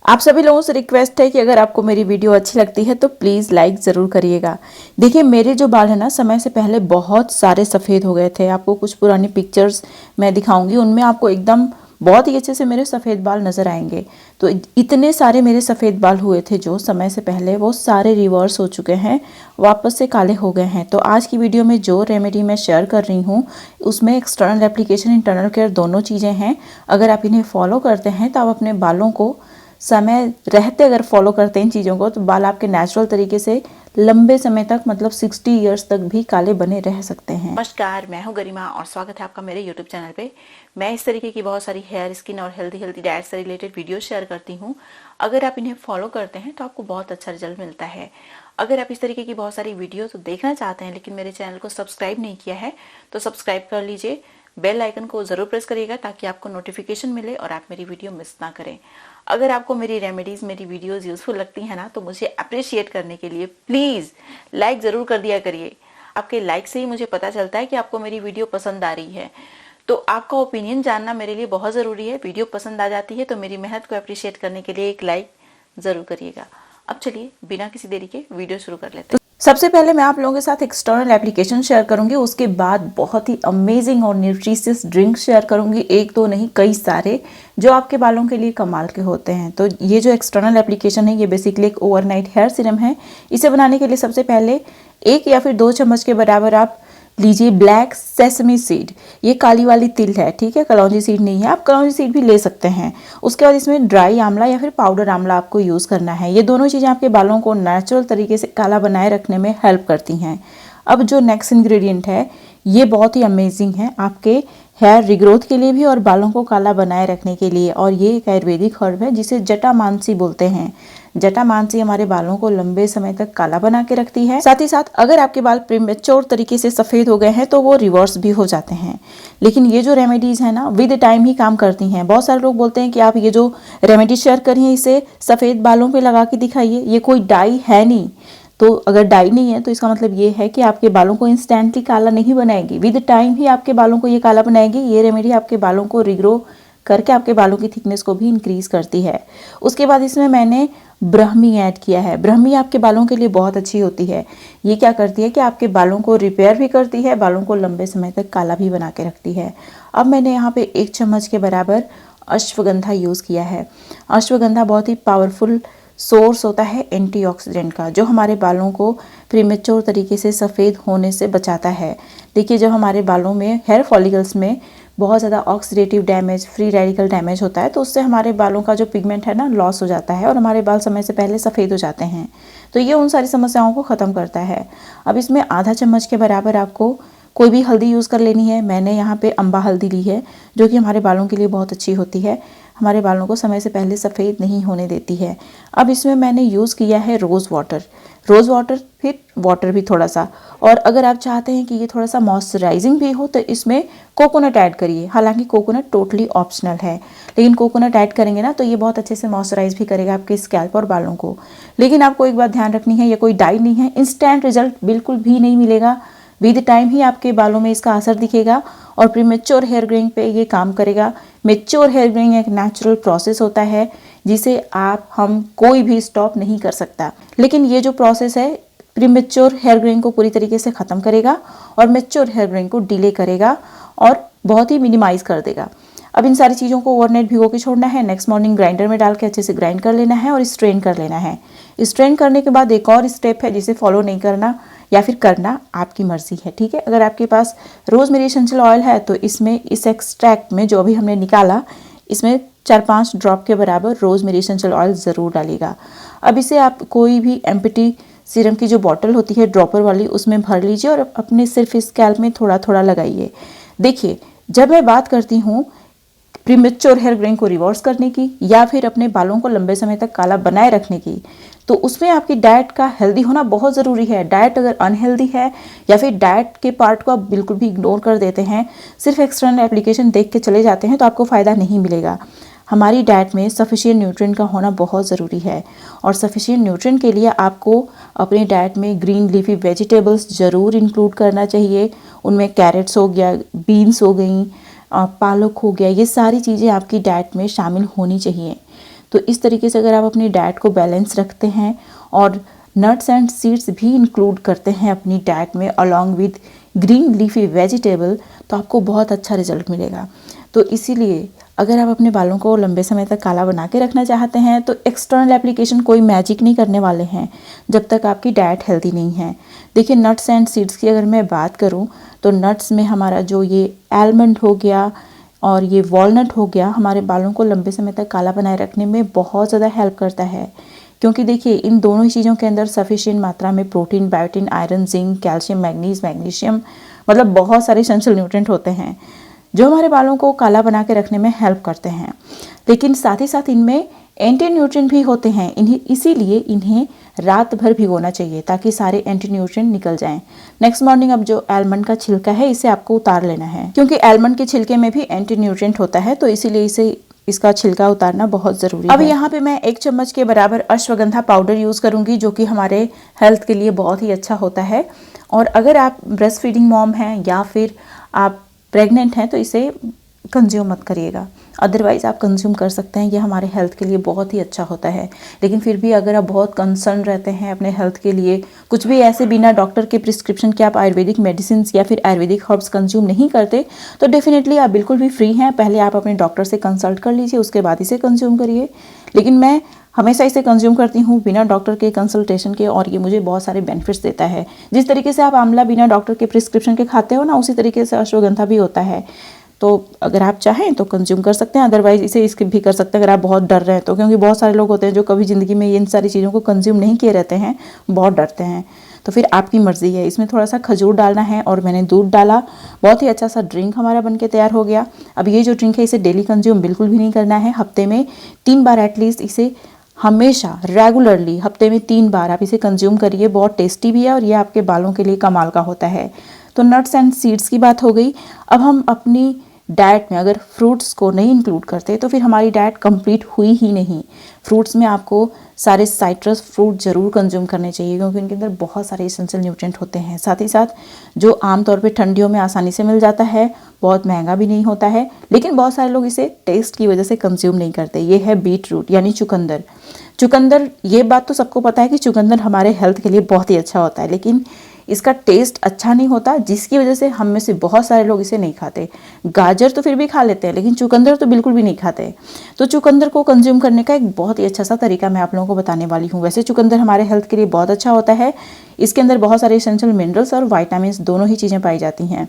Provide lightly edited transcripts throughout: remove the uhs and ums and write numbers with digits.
आप सभी लोगों से रिक्वेस्ट है कि अगर आपको मेरी वीडियो अच्छी लगती है तो प्लीज़ लाइक ज़रूर करिएगा। देखिए मेरे जो बाल है ना, समय से पहले बहुत सारे सफ़ेद हो गए थे। आपको कुछ पुरानी पिक्चर्स मैं दिखाऊंगी, उनमें आपको एकदम बहुत ही अच्छे से मेरे सफ़ेद बाल नज़र आएंगे। तो इतने सारे मेरे सफ़ेद बाल हुए थे जो समय से पहले, वो सारे रिवर्स हो चुके हैं, वापस से काले हो गए हैं। तो आज की वीडियो में जो रेमेडी मैं शेयर कर रही हूँ उसमें एक्सटर्नल एप्लीकेशन, इंटरनल केयर दोनों चीज़ें हैं। अगर आप इन्हें फॉलो करते हैं तो आप अपने बालों को समय रहते अगर फॉलो करते हैं इन चीज़ों को, तो बाल आपके नेचुरल तरीके से लंबे समय तक, मतलब 60 ईयर्स तक भी काले बने रह सकते हैं। नमस्कार, मैं हूं गरिमा और स्वागत है आपका मेरे YouTube चैनल पे। मैं इस तरीके की बहुत सारी हेयर, स्किन और हेल्दी डाइट से रिलेटेड वीडियो शेयर करती हूं। अगर आप इन्हें फॉलो करते हैं तो आपको बहुत अच्छा रिजल्ट मिलता है। अगर आप इस तरीके की बहुत सारी वीडियो तो देखना चाहते हैं लेकिन मेरे चैनल को सब्सक्राइब नहीं किया है तो सब्सक्राइब कर लीजिए। बेल आइकन को जरूर प्रेस करिएगा ताकि आपको नोटिफिकेशन मिले और आप मेरी वीडियो मिस ना करें। अगर आपको मेरी रेमेडीज, मेरी वीडियोस यूजफुल लगती है ना, तो मुझे अप्रिशिएट करने के लिए प्लीज लाइक जरूर कर दिया करिए। आपके लाइक से ही मुझे पता चलता है कि आपको मेरी वीडियो पसंद आ रही है। तो आपका ओपिनियन जानना मेरे लिए बहुत जरूरी है। वीडियो पसंद आ जाती है तो मेरी मेहनत को अप्रिशिएट करने के लिए एक लाइक जरूर करिएगा। अब चलिए बिना किसी देरी के वीडियो शुरू कर लेते हैं। सबसे पहले मैं आप लोगों के साथ एक्सटर्नल एप्लीकेशन शेयर करूंगी, उसके बाद बहुत ही अमेजिंग और न्यूट्रिशियस ड्रिंक शेयर करूंगी, एक दो नहीं कई सारे, जो आपके बालों के लिए कमाल के होते हैं। तो ये जो एक्सटर्नल एप्लीकेशन है ये बेसिकली एक ओवरनाइट हेयर सीरम है। इसे बनाने के लिए सबसे पहले 1 या फिर 2 चम्मच के बराबर आप लीजिए ब्लैक सेसमी सीड। ये काली वाली तिल है, ठीक है, कलौंजी सीड नहीं है। आप कलौंजी सीड भी ले सकते हैं। उसके बाद इसमें ड्राई आंवला या फिर पाउडर आंवला आपको यूज़ करना है। ये दोनों चीज़ें आपके बालों को नेचुरल तरीके से काला बनाए रखने में हेल्प करती हैं। अब जो नेक्स्ट इंग्रेडिएंट है ये बहुत ही अमेजिंग है आपके हेयर रिग्रोथ के लिए भी और बालों को काला बनाए रखने के लिए। और ये एक आयुर्वेदिक हर्ब है जिसे जटामांसी बोलते हैं। जटामांसी हमारे बालों को लंबे समय तक काला बना के रखती है। साथ ही साथ अगर आपके बाल प्रीमेच्योर तरीके से सफ़ेद हो गए हैं तो वो रिवर्स भी हो जाते हैं। लेकिन ये जो रेमेडीज़ है ना, विद टाइम ही काम करती हैं। बहुत सारे लोग बोलते हैं कि आप ये जो रेमेडी शेयर करी है इसे सफ़ेद बालों पे लगा के दिखाइए, ये कोई डाई है नहीं। तो अगर डाई नहीं है तो इसका मतलब ये है कि आपके बालों को इंस्टेंटली काला नहीं बनाएगी, विद टाइम ही आपके बालों को ये काला बनाएगी। ये रेमेडी आपके बालों को रिग्रो करके आपके बालों की थिकनेस को भी इंक्रीज करती है। उसके बाद इसमें मैंने ब्रह्मी ऐड किया है। ब्रह्मी आपके बालों के लिए बहुत अच्छी होती है। ये क्या करती है कि आपके बालों को रिपेयर भी करती है, बालों को लंबे समय तक काला भी बना के रखती है। अब मैंने यहाँ पे 1 चम्मच के बराबर अश्वगंधा यूज़ किया है। अश्वगंधा बहुत ही पावरफुल सोर्स होता है एंटीऑक्सीडेंट का, जो हमारे बालों को प्रीमेच्योर तरीके से सफ़ेद होने से बचाता है। देखिए जब हमारे बालों में, हेयर फॉलिकल्स में बहुत ज़्यादा oxidative damage, free radical damage होता है तो उससे हमारे बालों का जो पिगमेंट है ना, लॉस हो जाता है और हमारे बाल समय से पहले सफ़ेद हो जाते हैं। तो ये उन सारी समस्याओं को ख़त्म करता है। अब इसमें आधा चम्मच के बराबर आपको कोई भी हल्दी यूज़ कर लेनी है। मैंने यहाँ पे अम्बा हल्दी ली है जो कि हमारे बालों के लिए बहुत अच्छी होती है, हमारे बालों को समय से पहले सफ़ेद नहीं होने देती है। अब इसमें मैंने यूज़ किया है रोज़ वाटर, फिर वाटर भी थोड़ा सा। और अगर आप चाहते हैं कि ये थोड़ा सा मॉइस्चराइजिंग भी हो तो इसमें कोकोनट ऐड करिए। हालांकि कोकोनट टोटली ऑप्शनल है, लेकिन कोकोनट ऐड करेंगे ना तो ये बहुत अच्छे से मॉइस्चराइज भी करेगा आपके स्कैल्प और बालों को। लेकिन आपको एक बात ध्यान रखनी है, ये कोई डाई नहीं है, इंस्टेंट रिजल्ट बिल्कुल भी नहीं मिलेगा। विद टाइम ही आपके बालों में इसका असर दिखेगा और प्रीमेच्योर हेयर ग्रोइंग पे ये काम करेगा। मेच्योर हेयर ग्रोइंग एक नेचुरल प्रोसेस होता है जिसे हम कोई भी स्टॉप नहीं कर सकता। लेकिन ये जो प्रोसेस है प्रीमेच्योर हेयर ग्रोइंग को पूरी तरीके से ख़त्म करेगा और मेच्योर हेयर ग्रोइंग को डिले करेगा और बहुत ही मिनिमाइज कर देगा। अब इन सारी चीज़ों को ओवरनाइट भिगो के छोड़ना है। नेक्स्ट मॉर्निंग ग्राइंडर में डाल के अच्छे से ग्राइंड कर लेना है और स्ट्रेन कर लेना है। स्ट्रेन करने के बाद एक और स्टेप है जिसे फॉलो नहीं करना, या फिर करना आपकी मर्जी है, ठीक है। अगर आपके पास रोज़मेरी एसेंशियल ऑयल है तो इसमें, इस एक्सट्रैक्ट में जो अभी हमने निकाला, इसमें 4-5 ड्रॉप के बराबर रोज़मेरी एसेंशियल ऑयल ज़रूर डालिएगा। अब इसे आप कोई भी एम्प्टी सीरम की जो बॉटल होती है ड्रॉपर वाली, उसमें भर लीजिए और अपने सिर्फ स्कैल्प में थोड़ा थोड़ा लगाइए। देखिए जब मैं बात करती हूँ प्रीमेच्योर हेयर ग्रोइंग को रिवर्स करने की या फिर अपने बालों को लंबे समय तक काला बनाए रखने की, तो उसमें आपकी डाइट का हेल्दी होना बहुत ज़रूरी है। डाइट अगर अनहेल्दी है या फिर डाइट के पार्ट को आप बिल्कुल भी इग्नोर कर देते हैं, सिर्फ एक्सटर्नल एप्लीकेशन देख के चले जाते हैं, तो आपको फ़ायदा नहीं मिलेगा। हमारी डाइट में सफिशिएंट न्यूट्रिएंट का होना बहुत ज़रूरी है और सफिशिएंट न्यूट्रिएंट के लिए आपको अपनी डाइट में ग्रीन लीफी वेजिटेबल्स ज़रूर इंक्लूड करना चाहिए। उनमें कैरेट्स हो गया, बीन्स हो गई, पालक हो गया, ये सारी चीज़ें आपकी डाइट में शामिल होनी चाहिए। तो इस तरीके से अगर आप अपनी डाइट को बैलेंस रखते हैं और नट्स एंड सीड्स भी इंक्लूड करते हैं अपनी डाइट में along with green leafy vegetable, तो आपको बहुत अच्छा रिजल्ट मिलेगा। तो इसीलिए अगर आप अपने बालों को लंबे समय तक काला बना के रखना चाहते हैं तो एक्सटर्नल एप्लीकेशन कोई मैजिक नहीं करने वाले हैं जब तक आपकी डाइट हेल्दी नहीं है। देखिए, नट्स एंड सीड्स की अगर मैं बात करूं तो नट्स में हमारा जो ये आलमंड हो गया और ये वॉलनट हो गया, हमारे बालों को लंबे समय तक काला बनाए रखने में बहुत ज़्यादा हेल्प करता है। क्योंकि देखिए, इन दोनों ही चीज़ों के अंदर सफिशिएंट मात्रा में protein, biotin, iron, zinc, calcium, magnesium, मतलब बहुत सारे एसेंशियल न्यूट्रिएंट होते हैं जो हमारे बालों को काला बना के रखने में हेल्प करते हैं। लेकिन साथ ही साथ इनमें एंटी न्यूट्रिएंट भी होते हैं, इसीलिए इन्हें रात भर भिगोना चाहिए ताकि सारे एंटी न्यूट्रिएंट निकल जाएं। नेक्स्ट मॉर्निंग अब जो आलमंड का छिलका है इसे आपको उतार लेना है, क्योंकि आलमंड के छिलके में भी एंटी न्यूट्रिएंट होता है, तो इसीलिए इसका छिलका उतारना बहुत ज़रूरी है। अब यहाँ पे मैं 1 चम्मच के बराबर अश्वगंधा पाउडर यूज़ करूँगी, जो कि हमारे हेल्थ के लिए बहुत ही अच्छा होता है। और अगर आप ब्रेस्ट फीडिंग मॉम हैं या फिर आप प्रेग्नेंट हैं तो इसे कंज्यूम मत करिएगा, अदरवाइज़ आप कंज्यूम कर सकते हैं। ये हमारे हेल्थ के लिए बहुत ही अच्छा होता है। लेकिन फिर भी अगर आप बहुत कंसर्न रहते हैं अपने हेल्थ के लिए, कुछ भी ऐसे बिना डॉक्टर के प्रिस्क्रिप्शन के आप आयुर्वेदिक मेडिसिन या फिर आयुर्वेदिक हर्ब्स कंज्यूम नहीं करते, तो डेफिनेटली आप बिल्कुल भी फ्री हैं। पहले आप अपने डॉक्टर से कंसल्ट कर लीजिए, उसके बाद इसे कंज्यूम करिए। लेकिन मैं हमेशा इसे कंज्यूम करती हूँ बिना डॉक्टर के कंसल्टेशन के, और ये मुझे बहुत सारे बेनिफिट्स देता है। जिस तरीके से आप आंवला बिना डॉक्टर के प्रिस्क्रिप्शन के खाते हो ना, उसी तरीके से अश्वगंधा भी होता है। तो अगर आप चाहें तो कंज्यूम कर सकते हैं, अदरवाइज इसे भी कर सकते हैं अगर आप बहुत डर रहे हैं तो। क्योंकि बहुत सारे लोग होते हैं जो कभी ज़िंदगी में इन सारी चीज़ों को कंज्यूम नहीं किए रहते हैं, बहुत डरते हैं। तो फिर आपकी मर्ज़ी है। इसमें थोड़ा सा खजूर डालना है और मैंने दूध डाला। बहुत ही अच्छा सा ड्रिंक हमारा बनके तैयार हो गया। अब ये जो ड्रिंक है इसे डेली कंज्यूम बिल्कुल भी नहीं करना है। हफ्ते में 3 बार एटलीस्ट इसे हमेशा रेगुलरली हफ्ते में 3 बार आप इसे कंज्यूम करिए। बहुत टेस्टी भी है और ये आपके बालों के लिए कमाल का होता है। तो नट्स एंड सीड्स की बात हो गई। अब हम अपनी डाइट में अगर फ्रूट्स को नहीं इंक्लूड करते तो फिर हमारी डाइट कंप्लीट हुई ही नहीं। फ्रूट्स में आपको सारे साइट्रस फ्रूट ज़रूर कंज्यूम करने चाहिए, क्योंकि इनके अंदर बहुत सारे एसेंशियल न्यूट्रिएंट होते हैं। साथ ही साथ जो आमतौर पे ठंडियों में आसानी से मिल जाता है, बहुत महंगा भी नहीं होता है, लेकिन बहुत सारे लोग इसे टेस्ट की वजह से कंज्यूम नहीं करते। ये है बीट रूट यानी चुकंदर। चुकंदर, ये बात तो सबको पता है कि चुकंदर हमारे हेल्थ के लिए बहुत ही अच्छा होता है, लेकिन इसका टेस्ट अच्छा नहीं होता, जिसकी वजह से हम में से बहुत सारे लोग इसे नहीं खाते। गाजर तो फिर भी खा लेते हैं, लेकिन चुकंदर तो बिल्कुल भी नहीं खाते। तो चुकंदर को कंज्यूम करने का एक बहुत ही अच्छा सा तरीका मैं आप लोगों को बताने वाली हूँ। वैसे चुकंदर हमारे हेल्थ के लिए बहुत अच्छा होता है। इसके अंदर बहुत सारे एसेंशियल मिनरल्स और वाइटामिन दोनों ही चीज़ें पाई जाती हैं।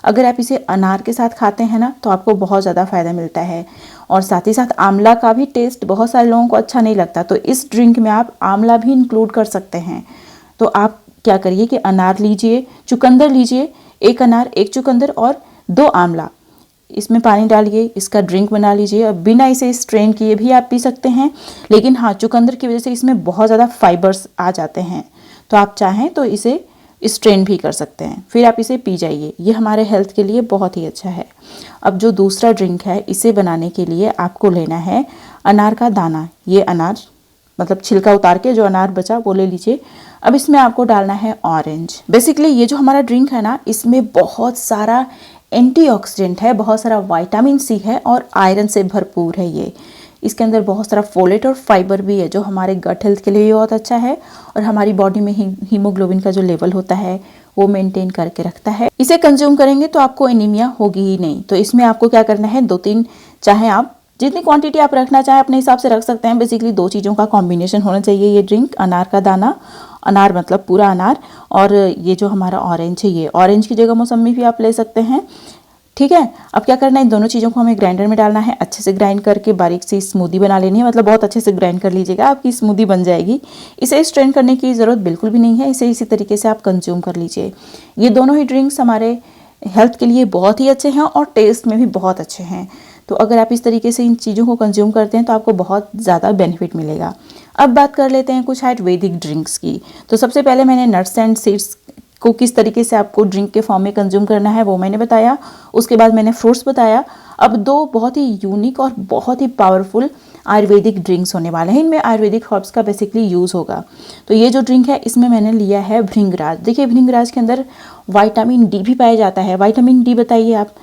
अगर आप इसे अनार के साथ खाते हैं ना तो आपको बहुत ज़्यादा फ़ायदा मिलता है। और साथ ही साथ आंवला का भी टेस्ट बहुत सारे लोगों को अच्छा नहीं लगता, तो इस ड्रिंक में आप आंवला भी इंक्लूड कर सकते हैं। तो आप क्या करिए कि अनार लीजिए, चुकंदर लीजिए, 1 अनार, 1 चुकंदर और 2 आंवला, इसमें पानी डालिए, इसका ड्रिंक बना लीजिए। अब बिना इसे स्ट्रेन किए भी आप पी सकते हैं, लेकिन हाँ, चुकंदर की वजह से इसमें बहुत ज़्यादा फाइबर्स आ जाते हैं, तो आप चाहें तो इसे स्ट्रेन भी कर सकते हैं, फिर आप इसे पी जाइए। ये हमारे हेल्थ के लिए बहुत ही अच्छा है। अब जो दूसरा ड्रिंक है, इसे बनाने के लिए आपको लेना है अनार का दाना। ये अनार मतलब छिलका उतार के जो अनार बचा वो ले लीजिए। अब इसमें आपको डालना है ऑरेंज। बेसिकली ये जो हमारा ड्रिंक है ना, इसमें बहुत सारा एंटीऑक्सीडेंट है, बहुत सारा विटामिन सी है और आयरन से भरपूर है। ये इसके अंदर बहुत सारा फोलेट और फाइबर भी है, जो हमारे गट हेल्थ के लिए भी बहुत अच्छा है और हमारी बॉडी में हीमोग्लोबिन का जो लेवल होता है वो मेंटेन करके रखता है। इसे कंज्यूम करेंगे तो आपको एनीमिया होगी ही नहीं। तो इसमें आपको क्या करना है, 2-3, चाहे आप जितनी क्वांटिटी आप रखना चाहें अपने हिसाब से रख सकते हैं। बेसिकली 2 चीज़ों का कॉम्बिनेशन होना चाहिए ये ड्रिंक, अनार का दाना, अनार मतलब पूरा अनार, और ये जो हमारा ऑरेंज है, ये ऑरेंज की जगह मौसमी भी आप ले सकते हैं। ठीक है, अब क्या करना है, इन दोनों चीज़ों को हमें ग्राइंडर में डालना है। अच्छे से ग्राइंड करके बारीक सी स्मूदी बना लेनी है, मतलब बहुत अच्छे से ग्राइंड कर लीजिएगा, आपकी स्मूदी बन जाएगी। इसे स्ट्रेन करने की ज़रूरत बिल्कुल भी नहीं है, इसे इसी तरीके से आप कंज्यूम कर लीजिए। ये दोनों ही ड्रिंक्स हमारे हेल्थ के लिए बहुत ही अच्छे हैं और टेस्ट में भी बहुत अच्छे हैं। तो अगर आप इस तरीके से इन चीज़ों को कंज्यूम करते हैं तो आपको बहुत ज़्यादा बेनिफिट मिलेगा। अब बात कर लेते हैं कुछ आयुर्वेदिक ड्रिंक्स की। तो सबसे पहले मैंने नट्स एंड सीड्स को किस तरीके से आपको ड्रिंक के फॉर्म में कंज्यूम करना है वो मैंने बताया। उसके बाद मैंने फ्रूट्स बताया। अब 2 बहुत ही यूनिक और बहुत ही पावरफुल आयुर्वेदिक ड्रिंक्स होने वाले हैं। इनमें आयुर्वेदिक हर्ब्स का बेसिकली यूज़ होगा। तो ये जो ड्रिंक है इसमें मैंने लिया है भृंगराज। देखिए, भृंगराज के अंदर विटामिन डी भी पाया जाता है। विटामिन डी बताइए आप,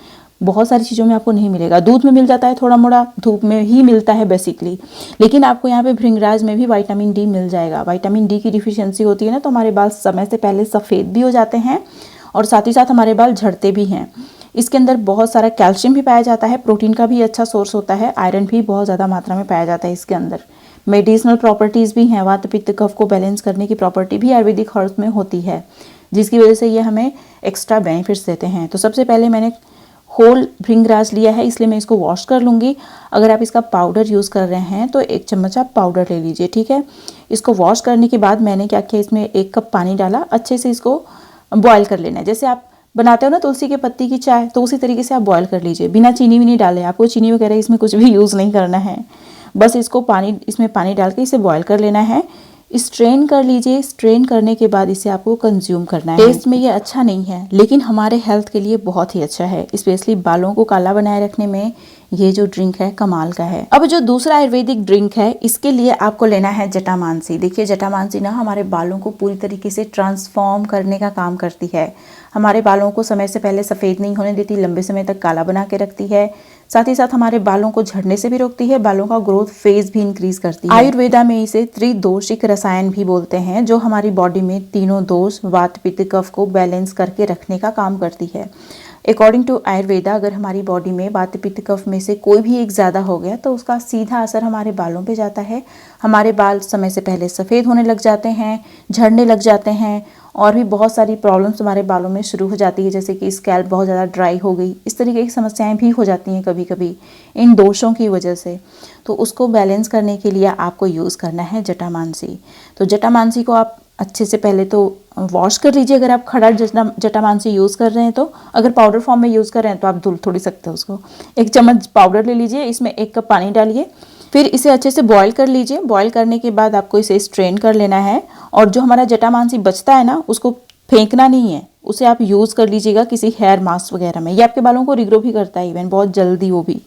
बहुत सारी चीज़ों में आपको नहीं मिलेगा। दूध में मिल जाता है थोड़ा मोड़ा, धूप में ही मिलता है बेसिकली, लेकिन आपको यहाँ पे भृंगराज में भी विटामिन डी मिल जाएगा। विटामिन डी की डिफिशियंसी होती है ना, तो हमारे बाल समय से पहले सफ़ेद भी हो जाते हैं और साथ ही साथ हमारे बाल झड़ते भी हैं। इसके अंदर बहुत सारा कैल्शियम भी पाया जाता है, प्रोटीन का भी अच्छा सोर्स होता है, आयरन भी बहुत ज़्यादा मात्रा में पाया जाता है इसके अंदर। मेडिसिनल प्रॉपर्टीज़ भी हैं, वात पित्त कफ को बैलेंस करने की प्रॉपर्टी भी आयुर्वेदिक हर्ब्स में होती है, जिसकी वजह से ये हमें एक्स्ट्रा बेनिफिट्स देते हैं। तो सबसे पहले मैंने होल भृंगराज लिया है, इसलिए मैं इसको वॉश कर लूँगी। अगर आप इसका पाउडर यूज़ कर रहे हैं तो 1 चम्मच आप पाउडर ले लीजिए, ठीक है। इसको वॉश करने के बाद मैंने क्या किया, इसमें 1 कप पानी डाला, अच्छे से इसको बॉयल कर लेना है। जैसे आप बनाते हो ना तुलसी के पत्ती की चाय, तो उसी तरीके से आप बॉयल कर लीजिए, बिना चीनी भी नहीं डाले। आपको चीनी वगैरह इसमें कुछ भी यूज़ नहीं करना है, बस इसको इसमें पानी डाल के इसे बॉयल कर लेना है। स्ट्रेन कर लीजिए, स्ट्रेन करने के बाद इसे आपको कंज्यूम करना है। टेस्ट में ये अच्छा नहीं है, लेकिन हमारे हेल्थ के लिए बहुत ही अच्छा है, स्पेशली बालों को काला बनाए रखने में ये जो ड्रिंक है कमाल का है। अब जो दूसरा आयुर्वेदिक ड्रिंक है, इसके लिए आपको लेना है जटामांसी। देखिए जटामांसी ना हमारे बालों को पूरी तरीके से ट्रांसफॉर्म करने का काम करती है। हमारे बालों को समय से पहले सफ़ेद नहीं होने देती, लंबे समय तक काला बना के रखती है, साथ ही साथ हमारे बालों को झड़ने से भी रोकती है, बालों का ग्रोथ फेज भी इंक्रीज करती है। आयुर्वेदा में इसे त्रिदोषिक रसायन भी बोलते हैं, जो हमारी बॉडी में तीनों दोष वात पित्त कफ को बैलेंस करके रखने का काम करती है। अकॉर्डिंग टू आयुर्वेदा, अगर हमारी बॉडी में वात पित्त कफ में से कोई भी एक ज़्यादा हो गया तो उसका सीधा असर हमारे बालों पे जाता है। हमारे बाल समय से पहले सफ़ेद होने लग जाते हैं, झड़ने लग जाते हैं, और भी बहुत सारी प्रॉब्लम्स हमारे बालों में शुरू हो जाती है, जैसे कि स्कैल्प बहुत ज़्यादा ड्राई हो गई, इस तरीके की समस्याएं भी हो जाती हैं कभी कभी इन दोषों की वजह से। तो उसको बैलेंस करने के लिए आपको यूज़ करना है जटामांसी। तो जटामांसी को आप अच्छे से पहले तो वॉश कर लीजिए, अगर आप खड़ा जटामांसी यूज़ कर रहे हैं तो। अगर पाउडर फॉर्म में यूज़ कर रहे हैं तो आप धुल थोड़ी सकते हो उसको। 1 चम्मच पाउडर ले लीजिए, इसमें 1 कप पानी डालिए, फिर इसे अच्छे से बॉईल कर लीजिए। बॉईल करने के बाद आपको इसे स्ट्रेन कर लेना है, और जो हमारा जटामांसी बचता है ना, उसको फेंकना नहीं है, उसे आप यूज़ कर लीजिएगा किसी हेयर मास्क वगैरह में। ये आपके बालों को रिग्रो भी करता है इवन बहुत जल्दी, वो भी।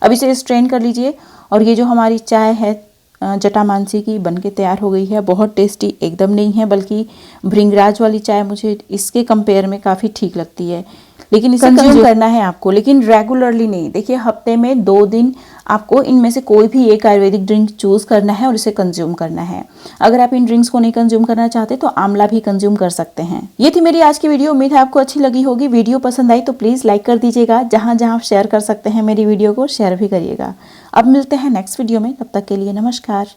अब इसे स्ट्रेन कर लीजिए, और ये जो हमारी चाय है जटामांसी की बनके तैयार हो गई है। बहुत टेस्टी एकदम नहीं है, बल्कि भृंगराज वाली चाय मुझे इसके कंपेयर में काफ़ी ठीक लगती है, लेकिन इसे कंज्यूम करना है आपको, लेकिन रेगुलरली नहीं। देखिए हफ्ते में 2 दिन आपको इनमें से कोई भी एक आयुर्वेदिक ड्रिंक चूज़ करना है और इसे कंज्यूम करना है। अगर आप इन ड्रिंक्स को नहीं कंज्यूम करना चाहते तो आंवला भी कंज्यूम कर सकते हैं। ये थी मेरी आज की वीडियो, उम्मीद है आपको अच्छी लगी होगी। वीडियो पसंद आई तो प्लीज़ लाइक कर दीजिएगा, जहाँ जहाँ आप शेयर कर सकते हैं मेरी वीडियो को शेयर भी करिएगा। अब मिलते हैं नेक्स्ट वीडियो में, तब तक के लिए नमस्कार।